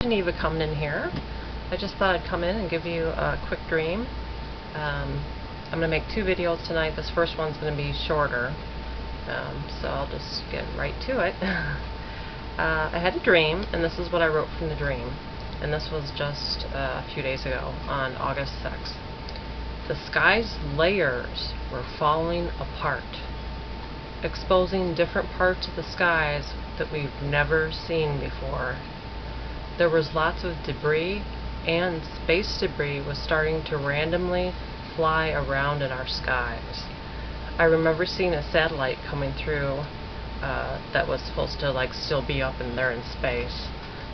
Geneva coming in here. I just thought I'd come in and give you a quick dream. I'm going to make two videos tonight. This first one's going to be shorter, so I'll just get right to it. I had a dream, and this is what I wrote from the dream. And this was just a few days ago, on August 6th. The sky's layers were falling apart, exposing different parts of the skies that we've never seen before. There was lots of debris, and space debris was starting to randomly fly around in our skies. I remember seeing a satellite coming through that was supposed to still be up in there in space.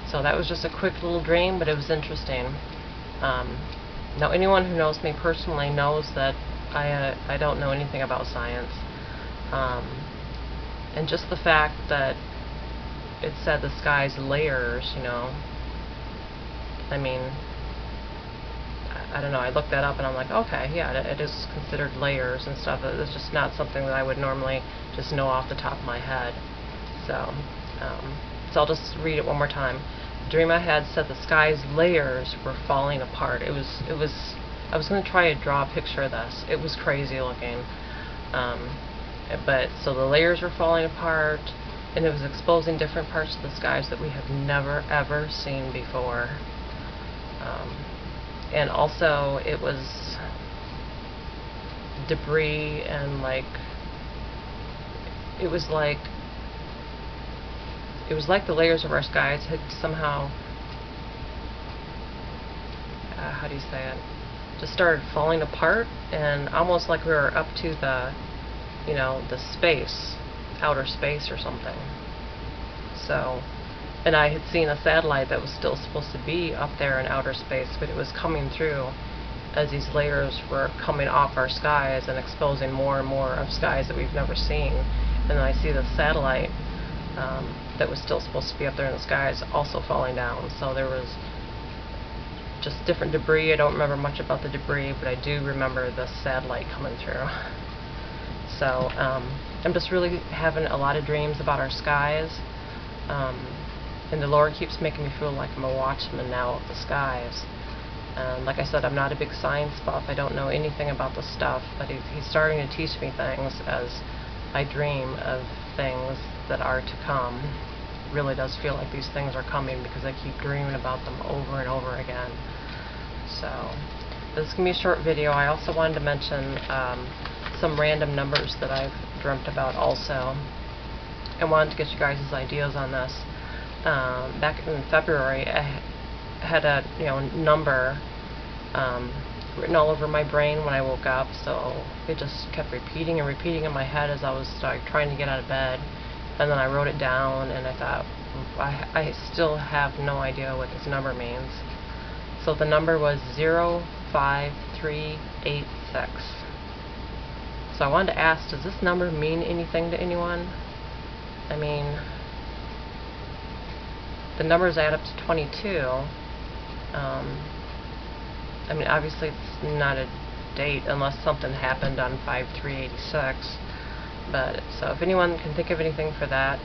So that was just a quick little dream, but it was interesting. Now anyone who knows me personally knows that I don't know anything about science. And just the fact that it said the sky's layers, I mean, I don't know, I looked that up and I'm like, okay, yeah, it is considered layers and stuff. It's just not something that I would normally just know off the top of my head. So I'll just read it one more time. The dream I had said the sky's layers were falling apart. I was going to try to draw a picture of this. It was crazy looking. But so the layers were falling apart, and it was exposing different parts of the skies that we have never ever seen before. And also it was debris, and it was like the layers of our skies had somehow, how do you say it, just started falling apart, and almost like we were up to the space, outer space or something. So, and I had seen a satellite that was still supposed to be up there in outer space, but it was coming through as these layers were coming off our skies and exposing more and more of skies that we've never seen. And then I see the satellite that was still supposed to be up there in the skies also falling down. So there was just different debris. I don't remember much about the debris, but I do remember the satellite coming through. So I'm just really having a lot of dreams about our skies. And the Lord keeps making me feel like I'm a watchman now of the skies. Like I said, I'm not a big science buff. I don't know anything about the stuff, but He's starting to teach me things as I dream of things that are to come. It really does feel like these things are coming because I keep dreaming about them over and over again. So this is going to be a short video. I also wanted to mention some random numbers that I've dreamt about also. I wanted to get you guys' ideas on this. Back in February, I had a number written all over my brain when I woke up, so it just kept repeating and repeating in my head as I was trying to get out of bed. And then I wrote it down, and I thought, I still have no idea what this number means. So the number was 05386. So I wanted to ask, does this number mean anything to anyone? I mean, the numbers add up to 22. I mean, obviously it's not a date unless something happened on 5/3/86. But so if anyone can think of anything for that,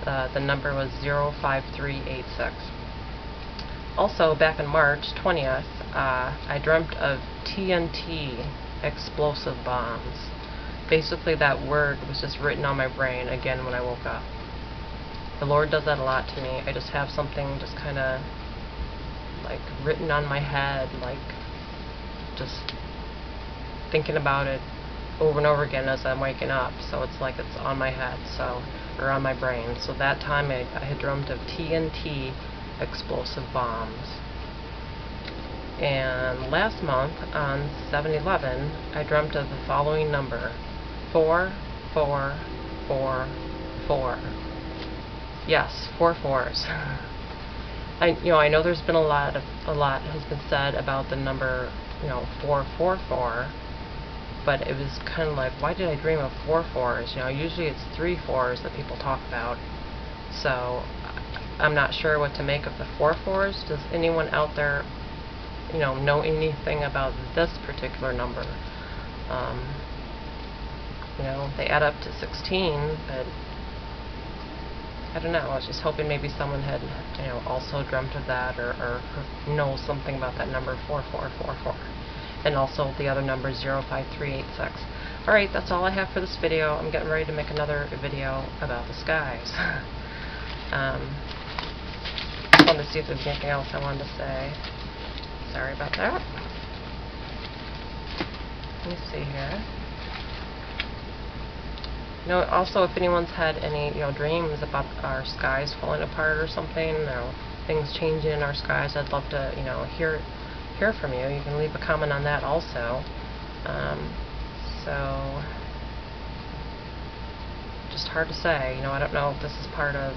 the number was 05386. Also, back on March 20th, I dreamt of TNT, explosive bombs. Basically, that word was just written on my brain again when I woke up. The Lord does that a lot to me. I just have something just kind of written on my head, just thinking about it over and over again as I'm waking up. So it's like it's on my head, or on my brain. So that time I had dreamt of TNT, explosive bombs. And last month on 7/11, I dreamt of the following number: 4444. Yes, 4 4s. I know there's been a lot has been said about the number 444, but it was kind of like, why did I dream of 4 4s? Usually it's 3 4s that people talk about. So I'm not sure what to make of the 4 4s. Does anyone out there know anything about this particular number? They add up to 16, but I don't know. I was just hoping maybe someone had, also dreamt of that, or knows something about that number 4444. And also the other number 05386. Alright, that's all I have for this video. I'm getting ready to make another video about the skies. I wanted to see if there's anything else I wanted to say. Sorry about that. Let me see here. Also, if anyone's had any, dreams about our skies falling apart or something, things changing in our skies, I'd love to, hear from you. You can leave a comment on that also. So, just hard to say. I don't know if this is part of.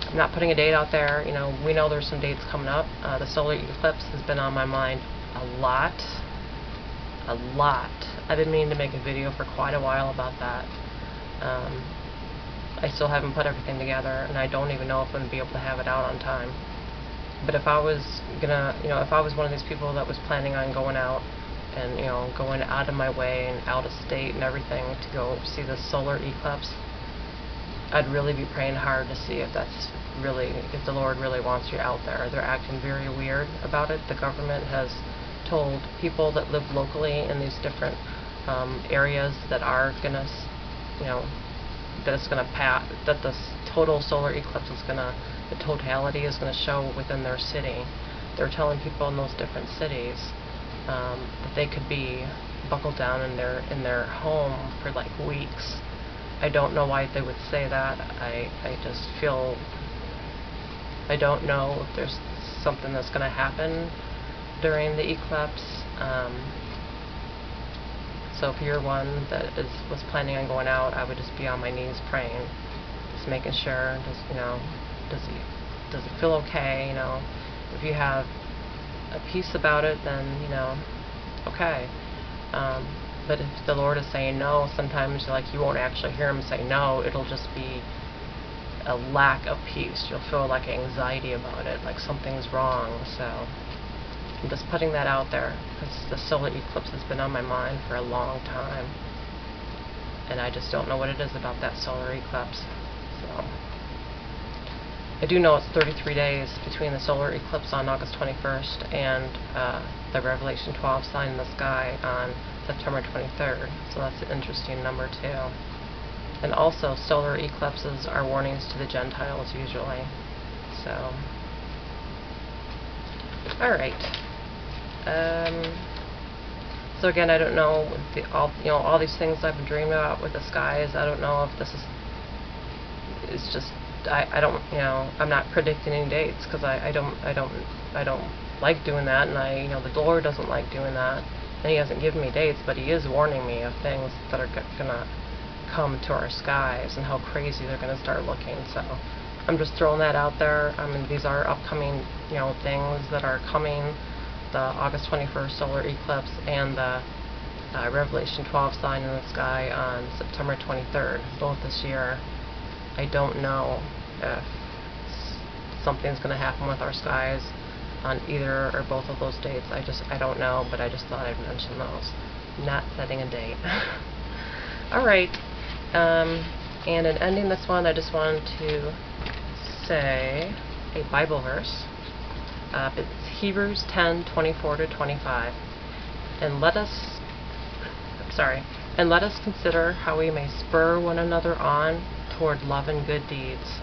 I'm not putting a date out there. We know there's some dates coming up. The solar eclipse has been on my mind a lot. I've been meaning to make a video for quite a while about that. I still haven't put everything together, and I don't even know if I'm going to be able to have it out on time. But if I was if I was one of these people that was planning on going out and, going out of my way and out of state and everything to go see the solar eclipse, I'd really be praying hard to see if the Lord really wants you out there. They're acting very weird about it. The government has told people that live locally in these different areas that are gonna, that it's gonna pass, that the total solar eclipse is gonna, the totality is gonna show within their city. They're telling people in those different cities that they could be buckled down in their home for like weeks. I don't know why they would say that. I just feel, I don't know if there's something that's going to happen during the eclipse. So if you're one that was planning on going out, I would just be on my knees praying, just making sure, does it feel okay? If you have a peace about it, then okay. But if the Lord is saying no, sometimes you won't actually hear Him say no. It'll just be a lack of peace. You'll feel like anxiety about it, like something's wrong. So I'm just putting that out there because the solar eclipse has been on my mind for a long time, and I just don't know what it is about that solar eclipse. So I do know it's 33 days between the solar eclipse on August 21st and the Revelation 12 sign in the sky on September 23rd. So that's an interesting number too. And also, solar eclipses are warnings to the Gentiles usually. So, all right. So again, I don't know all these things I've been dreaming about with the skies. I don't know if this is. It's just I don't I'm not predicting any dates because I don't like doing that, and the Lord doesn't like doing that, and He hasn't given me dates, but He is warning me of things that are gonna come to our skies and how crazy they're gonna start looking. So I'm just throwing that out there. I mean, these are upcoming things that are coming. The August 21st solar eclipse and the Revelation 12 sign in the sky on September 23rd, both this year. I don't know if something's going to happen with our skies on either or both of those dates. I don't know, but I just thought I'd mention those. Not setting a date. Alright, and in ending this one, I just wanted to say a Bible verse. It's Hebrews 10:24-25. And let us consider how we may spur one another on toward love and good deeds.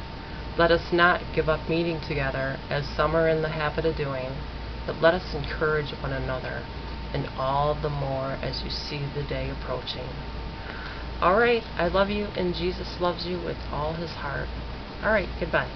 Let us not give up meeting together, as some are in the habit of doing, but let us encourage one another, and all the more as you see the day approaching. Alright, I love you, and Jesus loves you with all His heart. Alright, goodbye.